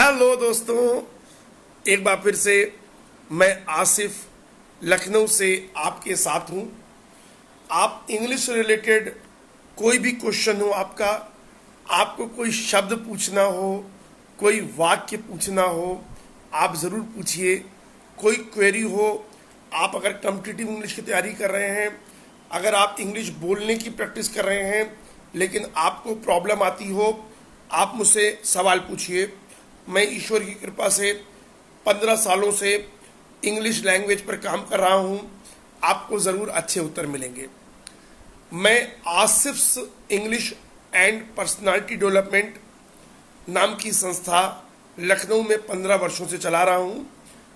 Hello दोस्तों, एक बार फिर से मैं आसिफ लखनऊ से आपके साथ हूँ। आप इंग्लिश रिलेटेड कोई भी क्वेश्चन हो आपका, आपको कोई शब्द पूछना हो, कोई वाक्य पूछना हो, आप ज़रूर पूछिए। कोई क्वेरी हो, आप अगर कॉम्पिटिटिव इंग्लिश की तैयारी कर रहे हैं, अगर आप इंग्लिश बोलने की प्रैक्टिस कर रहे हैं लेकिन आपको प्रॉब्लम आती हो, आप मुझसे सवाल पूछिए। मैं ईश्वर की कृपा से 15 सालों से इंग्लिश लैंग्वेज पर काम कर रहा हूँ, आपको ज़रूर अच्छे उत्तर मिलेंगे। मैं आसिफ्स इंग्लिश एंड पर्सनालिटी डेवलपमेंट नाम की संस्था लखनऊ में 15 वर्षों से चला रहा हूँ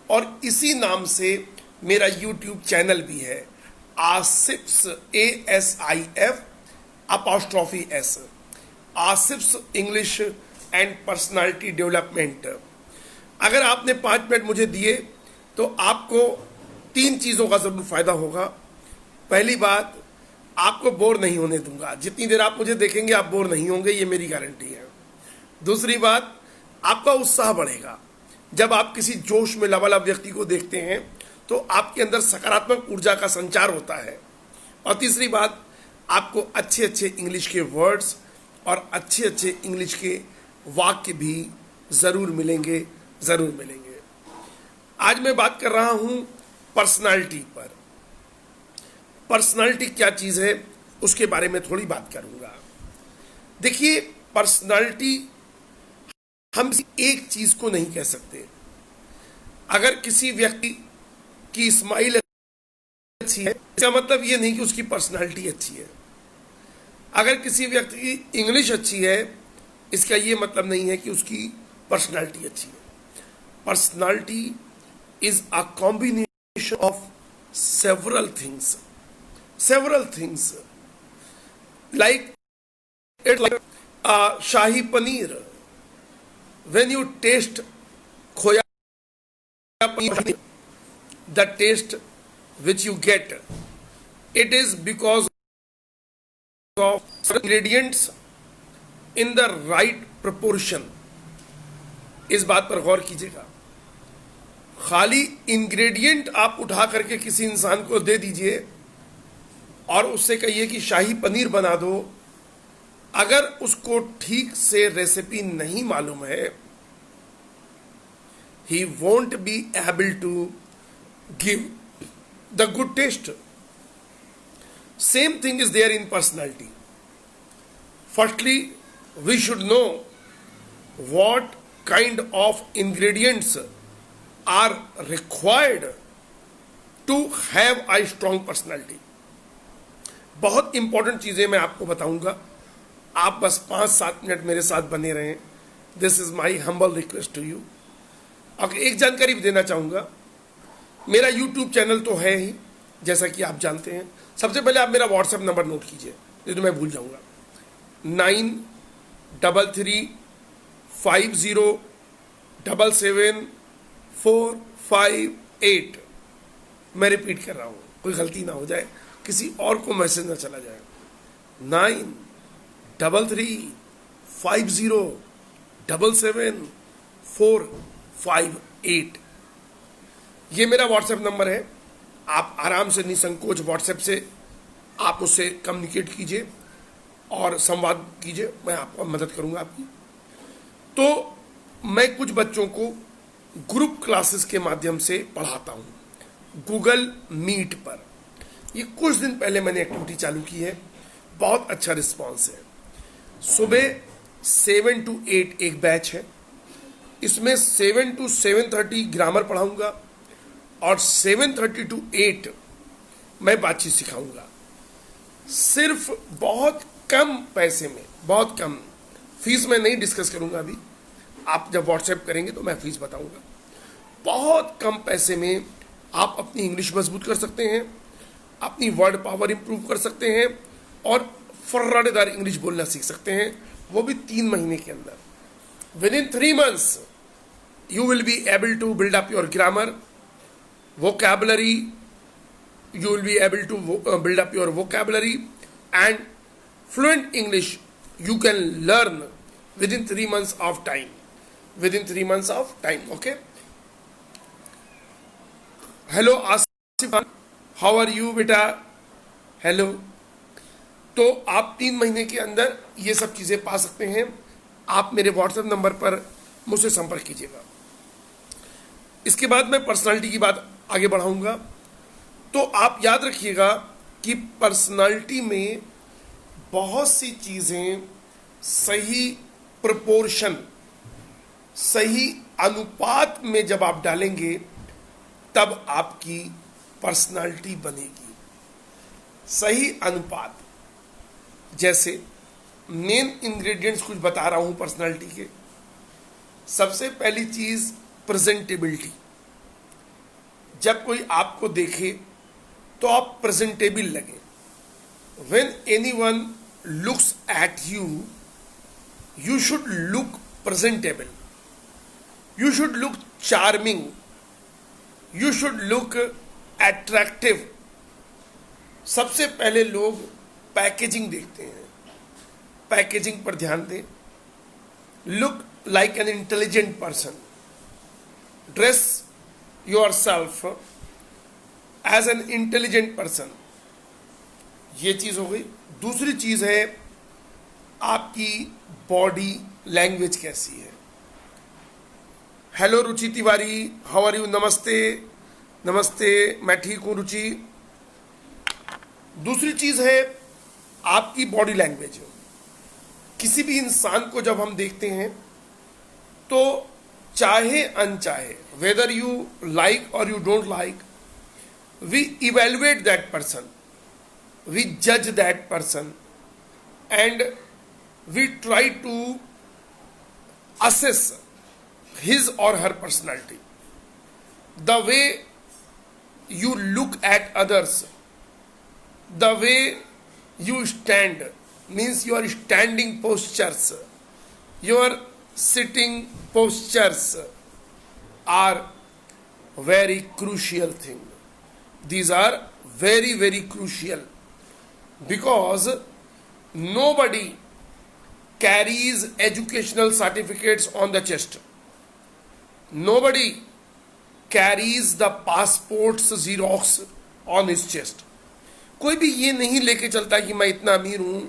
और इसी नाम से मेरा यूट्यूब चैनल भी है, Asif's ASIF''S, Asif's English and personality development. अगर आपने 5 मिनट मुझे दिए तो आपको 3 चीज़ों का ज़रूर फायदा होगा। पहली बात, आपको बोर नहीं होने दूंगा। जितनी देर आप मुझे देखेंगे आप बोर नहीं होंगे, ये मेरी गारंटी है। दूसरी बात, आपका उत्साह बढ़ेगा। जब आप किसी जोश में लबालब व्यक्ति को देखते हैं तो आपके अंदर सकारात्मक ऊर्जा का संचार होता है। और तीसरी बात, आपको अच्छे अच्छे इंग्लिश के वर्ड्स और अच्छे अच्छे इंग्लिश के वाक्य भी ज़रूर मिलेंगे। आज मैं बात कर रहा हूं पर्सनालिटी पर। पर्सनालिटी क्या चीज़ है उसके बारे में थोड़ी बात करूंगा। देखिए, पर्सनालिटी हम एक चीज़ को नहीं कह सकते। अगर किसी व्यक्ति की स्माइल अच्छी है, इसका मतलब ये नहीं कि उसकी पर्सनालिटी अच्छी है। अगर किसी व्यक्ति की इंग्लिश अच्छी है, इसका ये मतलब नहीं है कि उसकी पर्सनालिटी अच्छी है। Personality is a combination of several things like shahi paneer. When you taste khoya paneer, the taste which you get, it is because of ingredients in the right proportion। इस बात पर गौर कीजिएगा। खाली इंग्रेडिएंट आप उठा करके किसी इंसान को दे दीजिए और उससे कहिए कि शाही पनीर बना दो, अगर उसको ठीक से रेसिपी नहीं मालूम है, he won't be able to give the good taste। Same thing is there in personality। Firstly, we should know what kind of ingredients are required to have a strong personality। बहुत important चीजें मैं आपको बताऊंगा, आप बस 5-7 minute मेरे साथ बने रहें। This is my humble request to you. और एक जानकारी भी देना चाहूंगा, मेरा यूट्यूब चैनल तो है ही, जैसा कि आप जानते हैं। सबसे पहले आप मेरा व्हाट्सएप नंबर नोट कीजिए, नहीं तो मैं भूल जाऊंगा। 9333507745 मैं रिपीट कर रहा हूं, कोई गलती ना हो जाए, किसी और को मैसेज ना चला जाए। 9333507745 ये मेरा व्हाट्सएप नंबर है। आप आराम से निसंकोच व्हाट्सएप से आप मुझसे कम्युनिकेट कीजिए और संवाद कीजिए, मैं आपको मदद करूंगा आपकी। तो मैं कुछ बच्चों को ग्रुप क्लासेस के माध्यम से पढ़ाता हूं गूगल मीट पर। ये कुछ दिन पहले मैंने एक्टिविटी चालू की है, बहुत अच्छा रिस्पांस है। सुबह 7 to 8 एक बैच है, इसमें 7 to 7:30 ग्रामर पढ़ाऊंगा और 7:30 to 8 मैं बातचीत सिखाऊंगा। सिर्फ बहुत कम पैसे में, बहुत कम फीस में नहीं डिस्कस करूंगा अभी, आप जब व्हाट्सएप करेंगे तो मैं फीस बताऊंगा। बहुत कम पैसे में आप अपनी इंग्लिश मजबूत कर सकते हैं, अपनी वर्ड पावर इंप्रूव कर सकते हैं और फर्राटेदार इंग्लिश बोलना सीख सकते हैं, वो भी 3 महीने के अंदर। Within 3 months you will be able to build up your grammar, vocabulary, you will be able to build up your vocabulary and fluent English you can learn within 3 months of time। Within 3 months of time. Okay, hello Asif, how are you बेटा, hello. तो आप 3 महीने के अंदर ये सब चीज़ें पा सकते हैं। आप मेरे व्हाट्सएप नंबर पर मुझसे संपर्क कीजिएगा। इसके बाद मैं पर्सनालिटी की बात आगे बढ़ाऊंगा। तो आप याद रखिएगा कि पर्सनालिटी में बहुत सी चीज़ें सही प्रोपोर्शन, सही अनुपात में जब आप डालेंगे तब आपकी पर्सनालिटी बनेगी। सही अनुपात, जैसे मेन इंग्रेडिएंट्स कुछ बता रहा हूं पर्सनालिटी के। सबसे पहली चीज प्रेजेंटेबिलिटी। जब कोई आपको देखे तो आप प्रेजेंटेबल लगे। When anyone looks at you, you should look presentable, you should look charming, you should look attractive. सबसे पहले लोग पैकेजिंग देखते हैं, पैकेजिंग पर ध्यान दें। Look like an intelligent person, dress yourself as an intelligent person. ये चीज हो गई। दूसरी चीज है आपकी बॉडी लैंग्वेज कैसी है। Hello Ruchi Tiwari, how are you, नमस्ते नमस्ते, मैं ठीक हूं रुचि। दूसरी चीज है आपकी बॉडी लैंग्वेज। किसी भी इंसान को जब हम देखते हैं तो चाहे अनचाहे, whether you like or you don't like, we evaluate that person, we जज that person and we try to assess his or her personality. The way you look at others, the way you stand, means your standing postures, your sitting postures are very crucial thing. These are very, very crucial because nobody carries educational certificates on the chest. Nobody carries the passports Xerox on his chest. कोई भी ये नहीं लेके चलता कि मैं इतना अमीर हूं,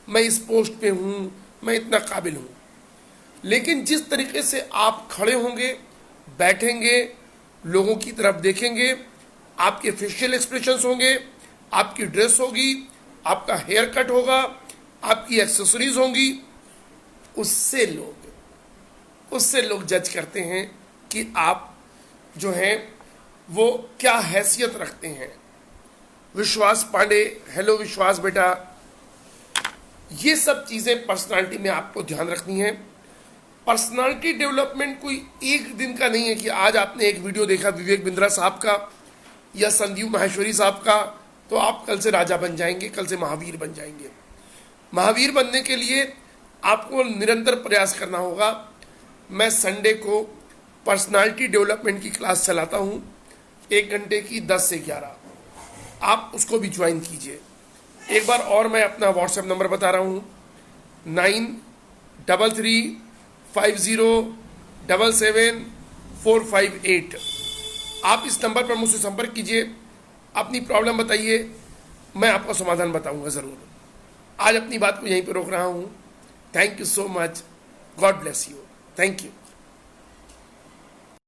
मैं इस पोस्ट पे हूं, मैं इतना काबिल हूं। लेकिन जिस तरीके से आप खड़े होंगे, बैठेंगे, लोगों की तरफ देखेंगे, आपके फेशियल एक्सप्रेशंस होंगे, आपकी ड्रेस होगी, आपका हेयर कट होगा, आपकी एक्सेसरीज होंगी, उससे लोग जज करते हैं कि आप जो हैं वो क्या हैसियत रखते हैं। विश्वास पांडे, हेलो विश्वास बेटा। ये सब चीज़ें पर्सनालिटी में आपको ध्यान रखनी है। पर्सनालिटी डेवलपमेंट कोई एक दिन का नहीं है कि आज आपने एक वीडियो देखा विवेक बिंद्रा साहब का या संदीप माहेश्वरी साहब का तो आप कल से राजा बन जाएंगे, कल से महावीर बन जाएंगे। महावीर बनने के लिए आपको निरंतर प्रयास करना होगा। मैं संडे को पर्सनालिटी डेवलपमेंट की क्लास चलाता हूं, 1 घंटे की 10 से 11। आप उसको भी ज्वाइन कीजिए। एक बार और मैं अपना व्हाट्सएप नंबर बता रहा हूं, 9335077458। आप इस नंबर पर मुझसे संपर्क कीजिए, अपनी प्रॉब्लम बताइए, मैं आपको समाधान बताऊंगा ज़रूर। आज अपनी बात को यहीं पर रोक रहा हूं। Thank you so much, God bless you, thank you.